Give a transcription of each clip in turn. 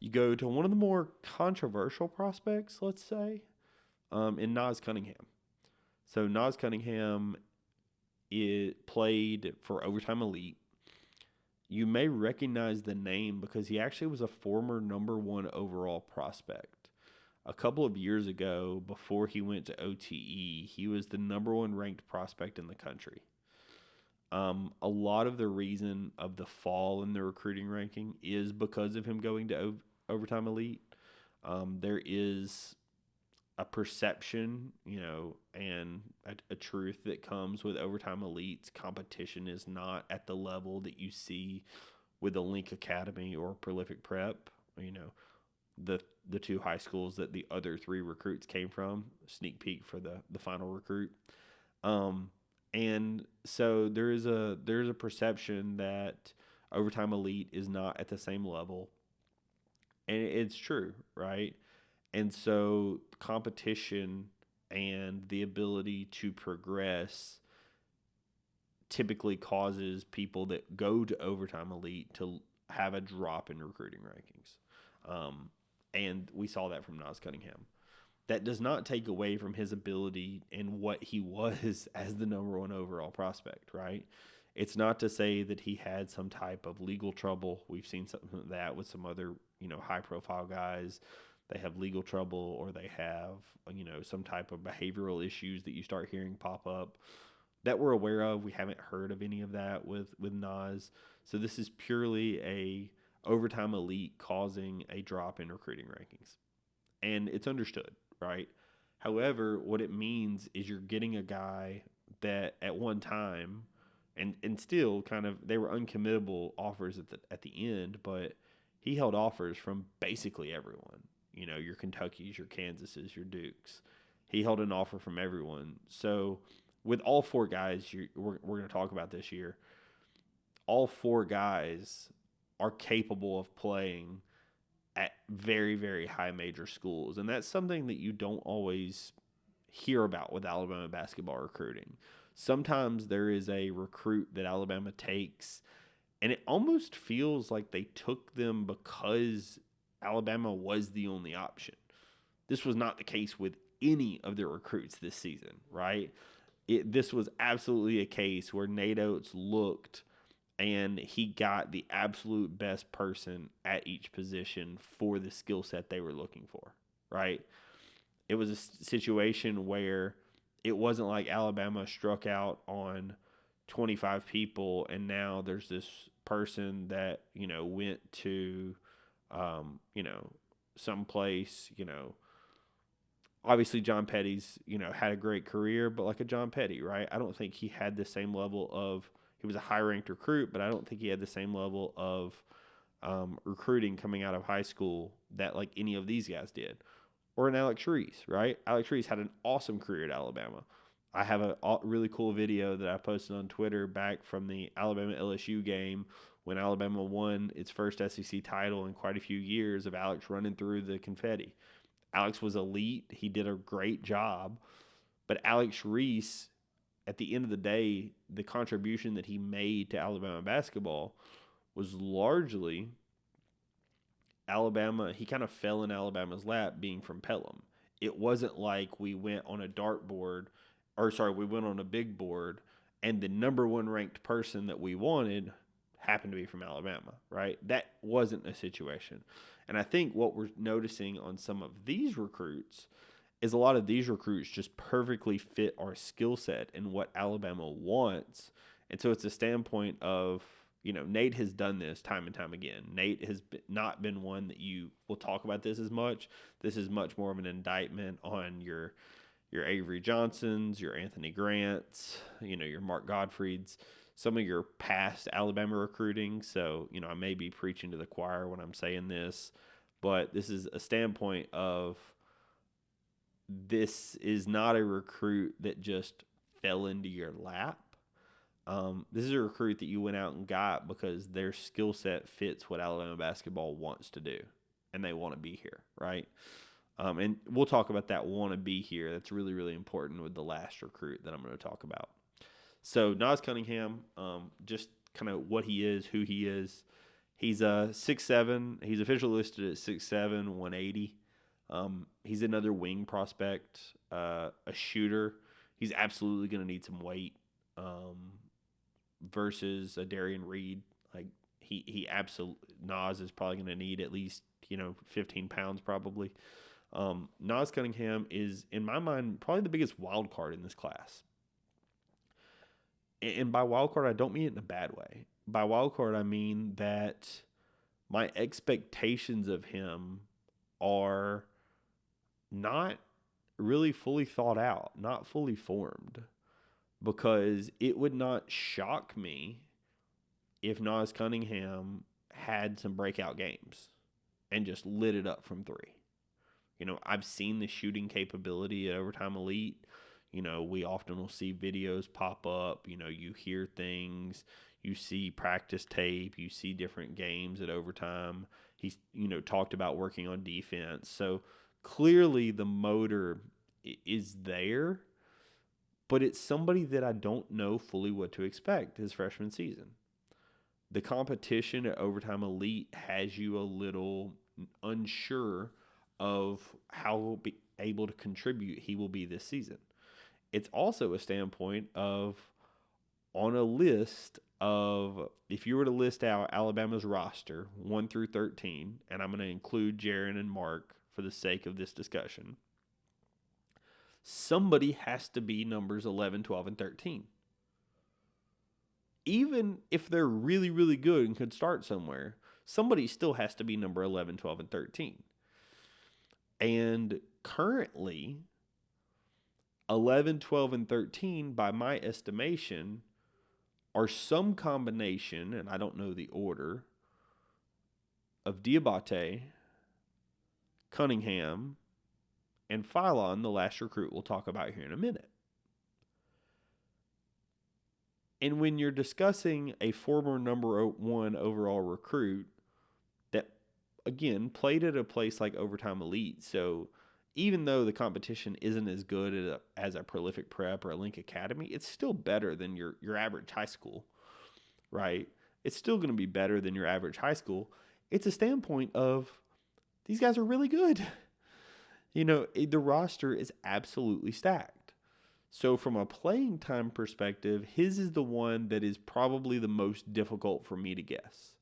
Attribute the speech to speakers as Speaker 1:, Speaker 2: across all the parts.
Speaker 1: You go to one of the more controversial prospects, let's say, in Nas Cunningham. So Nas Cunningham played for Overtime Elite. You may recognize the name because he actually was a former number one overall prospect. A couple of years ago, before he went to OTE, he was the number one ranked prospect in the country. A lot of the reason of the fall in the recruiting ranking is because of him going to Overtime Elite. There is a perception, and a truth that comes with Overtime Elites. Competition is not at the level that you see with the Link Academy or Prolific Prep. The two high schools that the other three recruits came from. Sneak peek for the final recruit. And so there's a perception that Overtime Elite is not at the same level, and it's true, right? And so competition and the ability to progress typically causes people that go to Overtime Elite to have a drop in recruiting rankings. And we saw that from Nas Cunningham. That does not take away from his ability and what he was as the number one overall prospect, right? It's not to say that he had some type of legal trouble. We've seen something like that with some other, high profile guys. They have legal trouble or they have, some type of behavioral issues that you start hearing pop up that we're aware of. We haven't heard of any of that with Nas. So this is purely a Overtime Elite causing a drop in recruiting rankings. And it's understood, right? However, what it means is you're getting a guy that at one time and still kind of they were uncommittable offers at the end, but he held offers from basically everyone. Your Kentuckys, your Kansases, your Dukes. He held an offer from everyone. So with all four guys we're going to talk about this year, all four guys are capable of playing at very, very high major schools. And that's something that you don't always hear about with Alabama basketball recruiting. Sometimes there is a recruit that Alabama takes, and it almost feels like they took them because Alabama was the only option. This was not the case with any of their recruits this season, right? This was absolutely a case where Nate Oates looked and he got the absolute best person at each position for the skill set they were looking for, right? It was a situation where it wasn't like Alabama struck out on 25 people and now there's this person that, went to, someplace, obviously John Petty's, had a great career, but like a John Petty, right? I don't think he had the same level of, he was a high-ranked recruit, but I don't think he had the same level of recruiting coming out of high school that like any of these guys did. Or an Alex Reese, right? Alex Reese had an awesome career at Alabama. I have a really cool video that I posted on Twitter back from the Alabama-LSU game when Alabama won its first SEC title in quite a few years of Alex running through the confetti. Alex was elite. He did a great job. But Alex Reese, at the end of the day, the contribution that he made to Alabama basketball was largely Alabama. He kind of fell in Alabama's lap being from Pelham. It wasn't like we went on a we went on a big board and the number one ranked person that we wanted happened to be from Alabama, right? That wasn't a situation. And I think what we're noticing on some of these recruits is a lot of these recruits just perfectly fit our skill set and what Alabama wants. And so it's a standpoint of, Nate has done this time and time again. Nate has not been one that you will talk about this as much. This is much more of an indictment on your Avery Johnsons, your Anthony Grants, your Mark Godfrey's, some of your past Alabama recruiting. So, I may be preaching to the choir when I'm saying this, but this is a standpoint of this is not a recruit that just fell into your lap. This is a recruit that you went out and got because their skill set fits what Alabama basketball wants to do, and they want to be here, right? And we'll talk about that want to be here. That's really, really important with the last recruit that I'm going to talk about. So Nas Cunningham, just kind of what he is, who he is. He's a 6'7". He's officially listed at 6'7", 180. He's another wing prospect, a shooter. He's absolutely going to need some weight versus a Darian Reed. Like he absolutely Nas is probably going to need at least 15 pounds probably. Nas Cunningham is, in my mind, probably the biggest wild card in this class. And by wild card, I don't mean it in a bad way. By wild card, I mean that my expectations of him are not really fully thought out, not fully formed, because it would not shock me if Nas Cunningham had some breakout games and just lit it up from three. I've seen the shooting capability at Overtime Elite. We often will see videos pop up. You hear things. You see practice tape. You see different games at Overtime. He's, talked about working on defense. So clearly the motor is there, but it's somebody that I don't know fully what to expect his freshman season. The competition at Overtime Elite has you a little unsure of how able to contribute he will be this season. It's also a standpoint of, on a list of, if you were to list out Alabama's roster 1 through 13, and I'm going to include Jaron and Mark for the sake of this discussion, somebody has to be numbers 11, 12, and 13. Even if they're really, really good and could start somewhere, somebody still has to be number 11, 12, and 13. And currently, 11, 12, and 13, by my estimation, are some combination, and I don't know the order, of Diabate, Cunningham, and Philon, the last recruit we'll talk about here in a minute. And when you're discussing a former number 1 overall recruit that, again, played at a place like Overtime Elite, so even though the competition isn't as good as a Prolific Prep or a Link Academy, it's still better than your average high school, right? It's still going to be better than your average high school. It's a standpoint of, these guys are really good. The roster is absolutely stacked. So from a playing time perspective, his is the one that is probably the most difficult for me to guess.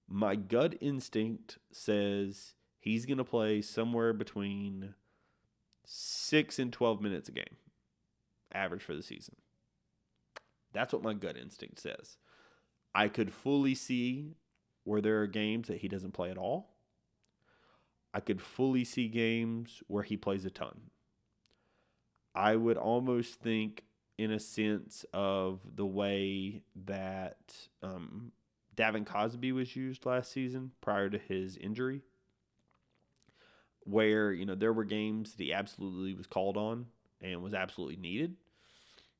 Speaker 1: My gut instinct says he's going to play somewhere between 6 and 12 minutes a game, average for the season. That's what my gut instinct says. I could fully see where there are games that he doesn't play at all. I could fully see games where he plays a ton. I would almost think, in a sense, of the way that Davin Cosby was used last season prior to his injury, where there were games that he absolutely was called on and was absolutely needed,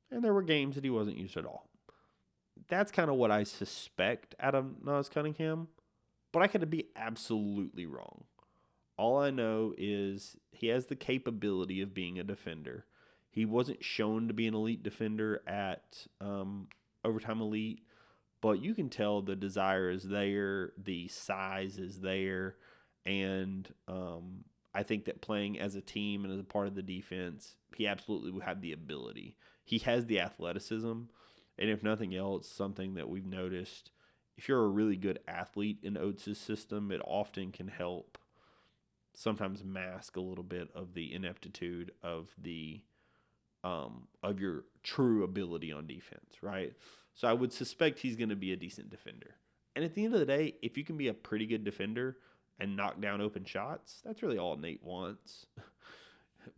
Speaker 1: and there were games that he wasn't used at all. That's kind of what I suspect out of Nas Cunningham, but I could be absolutely wrong. All I know is he has the capability of being a defender. He wasn't shown to be an elite defender at Overtime Elite, but you can tell the desire is there, the size is there, and I think that playing as a team and as a part of the defense, he absolutely will have the ability. He has the athleticism, and if nothing else, something that we've noticed, if you're a really good athlete in Oates' system, it often can help sometimes mask a little bit of the ineptitude of your true ability on defense, right? So I would suspect he's going to be a decent defender. And at the end of the day, if you can be a pretty good defender and knock down open shots, that's really all Nate wants.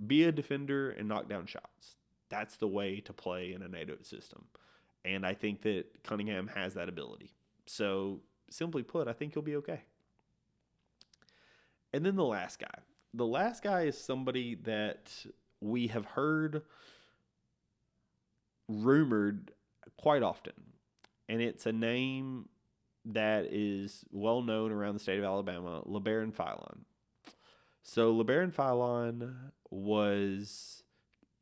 Speaker 1: Be a defender and knock down shots. That's the way to play in a Nate Oates system. And I think that Cunningham has that ability. So simply put, I think he'll be okay. And then the last guy. The last guy is somebody that we have heard rumored quite often. And it's a name that is well known around the state of Alabama, Labaron Philon. So Labaron Philon was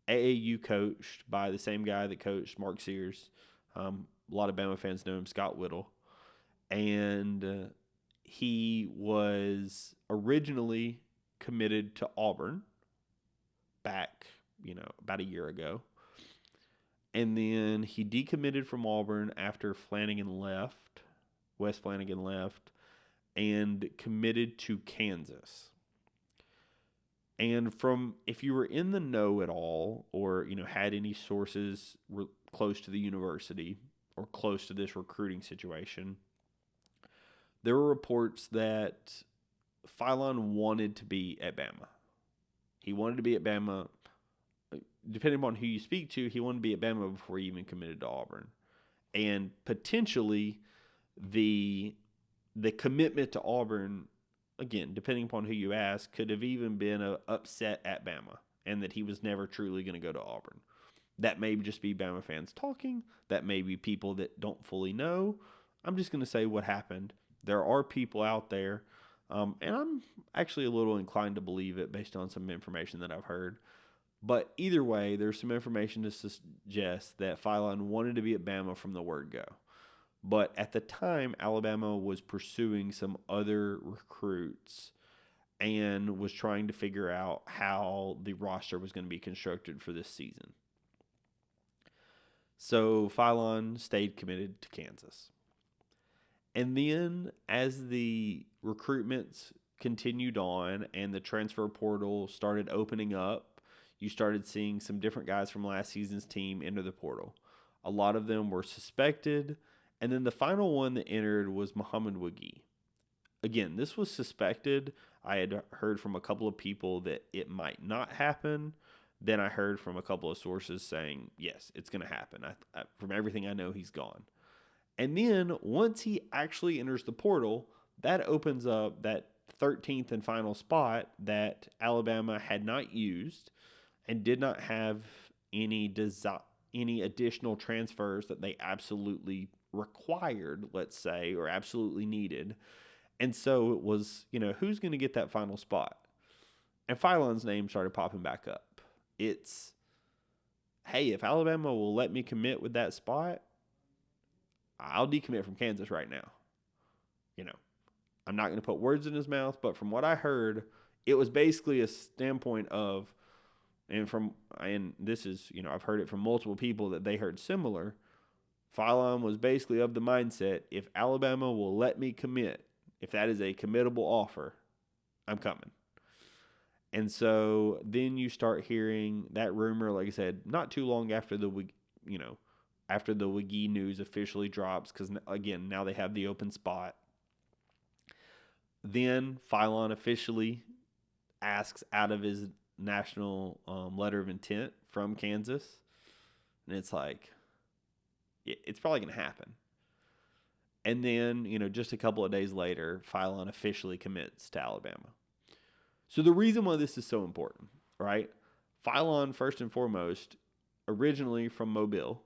Speaker 1: AAU coached by the same guy that coached Mark Sears. A lot of Bama fans know him, Scott Whittle. and he was originally committed to Auburn back, about a year ago. And then he decommitted from Auburn after Wes Flanagan left, and committed to Kansas. And if you were in the know at all, or had any sources close to the university or close to this recruiting situation, there were reports that Philon wanted to be at Bama. He wanted to be at Bama. Depending upon who you speak to, he wanted to be at Bama before he even committed to Auburn. And potentially the commitment to Auburn, again, depending upon who you ask, could have even been an upset at Bama, and that he was never truly going to go to Auburn. That may just be Bama fans talking. That may be people that don't fully know. I'm just going to say what happened. There are people out there, and I'm actually a little inclined to believe it based on some information that I've heard. But either way, there's some information to suggest that Philon wanted to be at Bama from the word go. But at the time, Alabama was pursuing some other recruits and was trying to figure out how the roster was going to be constructed for this season. So Philon stayed committed to Kansas. And then as the recruitments continued on and the transfer portal started opening up, you started seeing some different guys from last season's team enter the portal. A lot of them were suspected. And then the final one that entered was Muhammad Wagi. Again, this was suspected. I had heard from a couple of people that it might not happen. Then I heard from a couple of sources saying, yes, it's going to happen. From everything I know, he's gone. And then once he actually enters the portal, that opens up that 13th and final spot that Alabama had not used and did not have any additional transfers that they absolutely required, let's say, or absolutely needed. And so it was, who's going to get that final spot? And Philon's name started popping back up. It's, hey, if Alabama will let me commit with that spot, I'll decommit from Kansas right now. I'm not going to put words in his mouth, but from what I heard, it was basically a standpoint of, and this is, I've heard it from multiple people that they heard similar. Philon was basically of the mindset, if Alabama will let me commit, if that is a committable offer, I'm coming. And so then you start hearing that rumor, like I said, not too long after the Wagi news officially drops, because, again, now they have the open spot. Then Philon officially asks out of his national letter of intent from Kansas. And it's like, it's probably going to happen. And then, just a couple of days later, Philon officially commits to Alabama. So the reason why this is so important, right? Philon, first and foremost, originally from Mobile.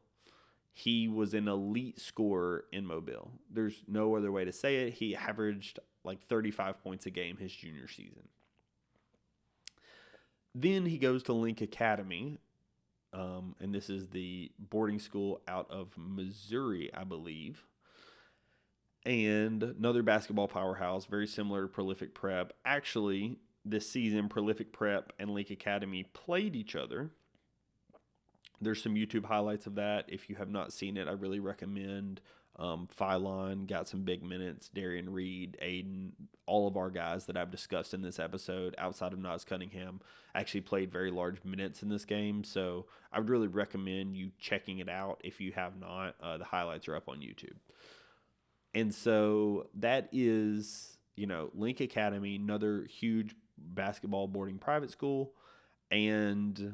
Speaker 1: He was an elite scorer in Mobile. There's no other way to say it. He averaged like 35 points a game his junior season. Then he goes to Link Academy, and this is the boarding school out of Missouri, I believe. And another basketball powerhouse, very similar to Prolific Prep. Actually, this season, Prolific Prep and Link Academy played each other. There's some YouTube highlights of that. If you have not seen it, I really recommend. Philon got some big minutes. Darian Reed, Aiden, all of our guys that I've discussed in this episode outside of Nas Cunningham actually played very large minutes in this game. So I would really recommend you checking it out if you have not. The highlights are up on YouTube. And so that is, Link Academy, another huge basketball boarding private school. And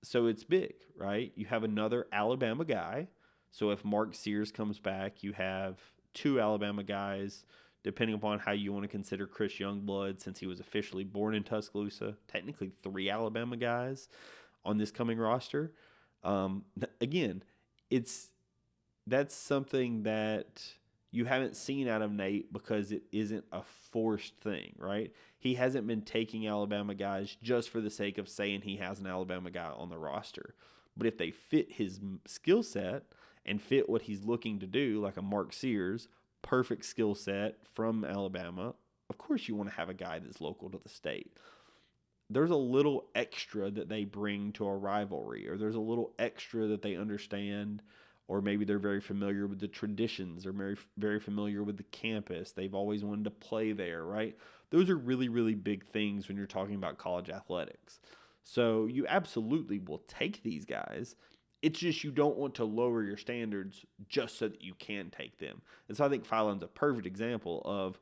Speaker 1: so it's big, right? You have another Alabama guy. So if Mark Sears comes back, you have two Alabama guys, depending upon how you want to consider Chris Youngblood, since he was officially born in Tuscaloosa. Technically, three Alabama guys on this coming roster. Again, that's something that you haven't seen out of Nate because it isn't a forced thing, right? He hasn't been taking Alabama guys just for the sake of saying he has an Alabama guy on the roster. But if they fit his skill set and fit what he's looking to do, like a Mark Sears, perfect skill set from Alabama, of course you want to have a guy that's local to the state. There's a little extra that they bring to a rivalry, or there's a little extra that they understand, or maybe they're very familiar with the traditions, or very, very familiar with the campus. They've always wanted to play there, right? Those are really, really big things when you're talking about college athletics. So you absolutely will take these guys. It's just you don't want to lower your standards just so that you can take them. And so I think Philon's a perfect example of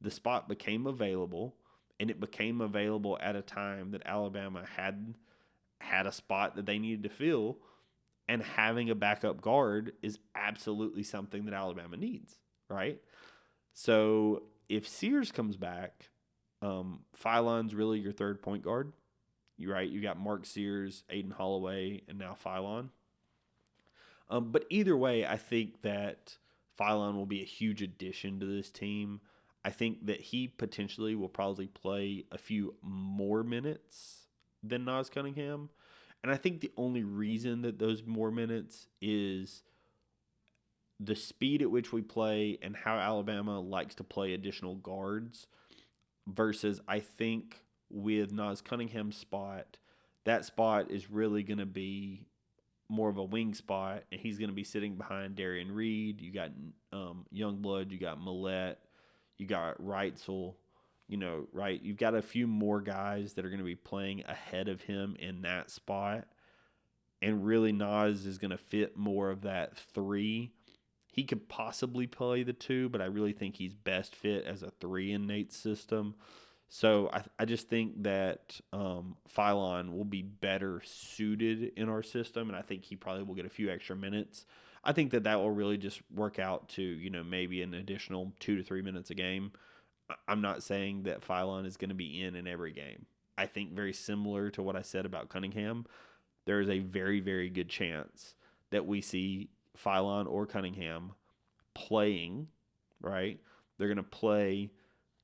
Speaker 1: the spot became available, and it became available at a time that Alabama had a spot that they needed to fill, and having a backup guard is absolutely something that Alabama needs, right? So if Sears comes back, Philon's really your third point guard. You're right. You got Mark Sears, Aiden Holloway, and now Philon. But either way, I think that Philon will be a huge addition to this team. I think that he potentially will probably play a few more minutes than Nas Cunningham. And I think the only reason that those more minutes is the speed at which we play and how Alabama likes to play additional guards versus I think with Nas Cunningham's spot, that spot is really going to be more of a wing spot, and he's going to be sitting behind Darian Reed. You got Youngblood, you got Millette, you got Wrightsell, right? You've got a few more guys that are going to be playing ahead of him in that spot, and really Nas is going to fit more of that 3. He could possibly play the 2, but I really think he's best fit as a 3 in Nate's system. So I just think that Philon will be better suited in our system, and I think he probably will get a few extra minutes. I think that will really just work out to, maybe an additional 2 to 3 minutes a game. I'm not saying that Philon is going to be in every game. I think very similar to what I said about Cunningham, there is a very, very good chance that we see Philon or Cunningham playing, right? They're going to play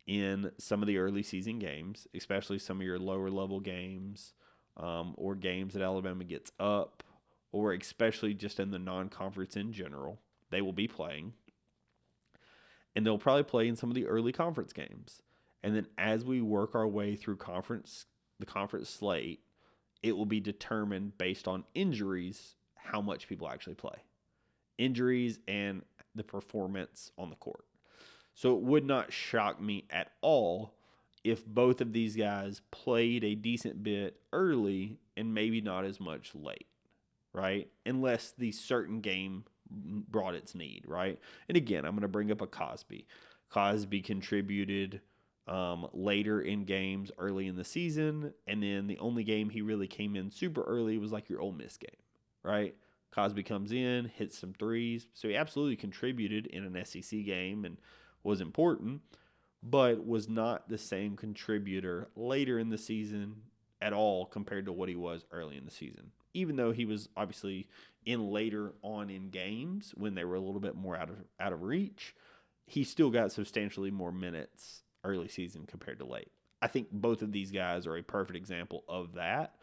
Speaker 1: in some of the early season games, especially some of your lower level games, or games that Alabama gets up, or especially just in the non-conference in general. They will be playing. And they'll probably play in some of the early conference games. And then as we work our way through the conference slate, it will be determined based on injuries how much people actually play. Injuries and the performance on the court. So it would not shock me at all if both of these guys played a decent bit early and maybe not as much late, right? Unless the certain game brought its need, right? And again, I'm going to bring up a Cosby. Cosby contributed later in games early in the season, and then the only game he really came in super early was like your Ole Miss game, right? Cosby comes in, hits some threes, so he absolutely contributed in an SEC game and was important, but was not the same contributor later in the season at all compared to what he was early in the season. Even though he was obviously in later on in games when they were a little bit more out of reach, he still got substantially more minutes early season compared to late. I think both of these guys are a perfect example of that.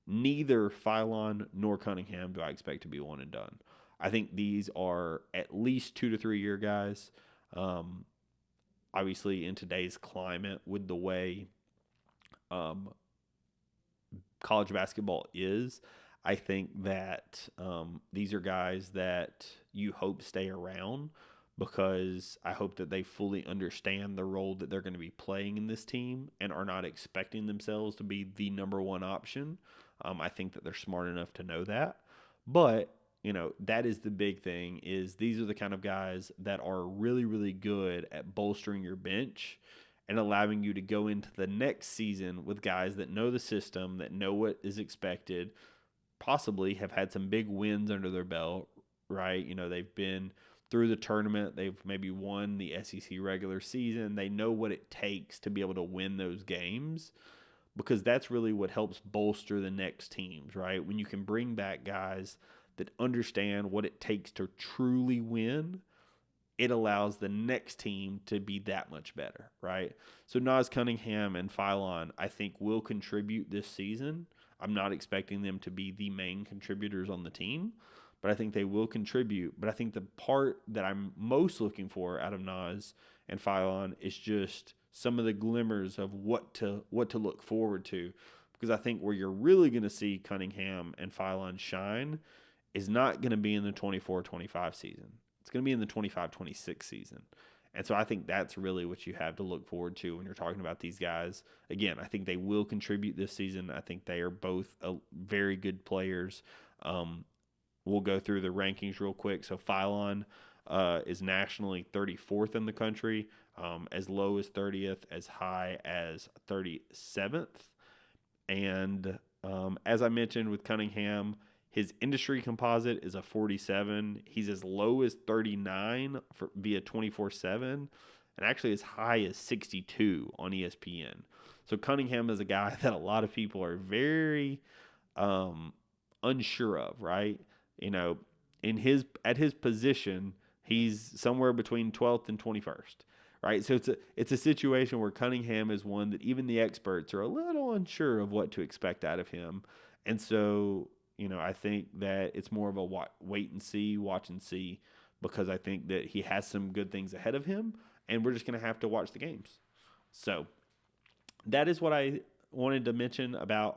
Speaker 1: Neither Philon nor Cunningham do I expect to be one and done. I think these are at least 2 to 3 year guys. Obviously, in today's climate, with the way college basketball is, I think that these are guys that you hope stay around, because I hope that they fully understand the role that they're going to be playing in this team and are not expecting themselves to be the number one option. I think that they're smart enough to know that. But that is the big thing, is these are the kind of guys that are really, really good at bolstering your bench and allowing you to go into the next season with guys that know the system, that know what is expected, possibly have had some big wins under their belt, right? They've been through the tournament. They've maybe won the SEC regular season. They know what it takes to be able to win those games, because that's really what helps bolster the next teams, right? When you can bring back guys that understand what it takes to truly win, it allows the next team to be that much better, right? So Nas Cunningham and Philon, I think, will contribute this season. I'm not expecting them to be the main contributors on the team, but I think they will contribute. But I think the part that I'm most looking for out of Nas and Philon is just some of the glimmers of what to look forward to, because I think where you're really going to see Cunningham and Philon shine is not going to be in the 24-25 season. It's going to be in the 25-26 season. And so I think that's really what you have to look forward to when you're talking about these guys. Again, I think they will contribute this season. I think they are both very good players. We'll go through the rankings real quick. So Philon is nationally 34th in the country, as low as 30th, as high as 37th. And as I mentioned with Cunningham, his industry composite is a 47. He's as low as 39 via 24/7, and actually as high as 62 on ESPN. So Cunningham is a guy that a lot of people are very unsure of, right? At his position, he's somewhere between 12th and 21st, right? So it's a situation where Cunningham is one that even the experts are a little unsure of what to expect out of him, and so I think that it's more of a wait and see, watch and see, because I think that he has some good things ahead of him, and we're just going to have to watch the games. So that is what I wanted to mention about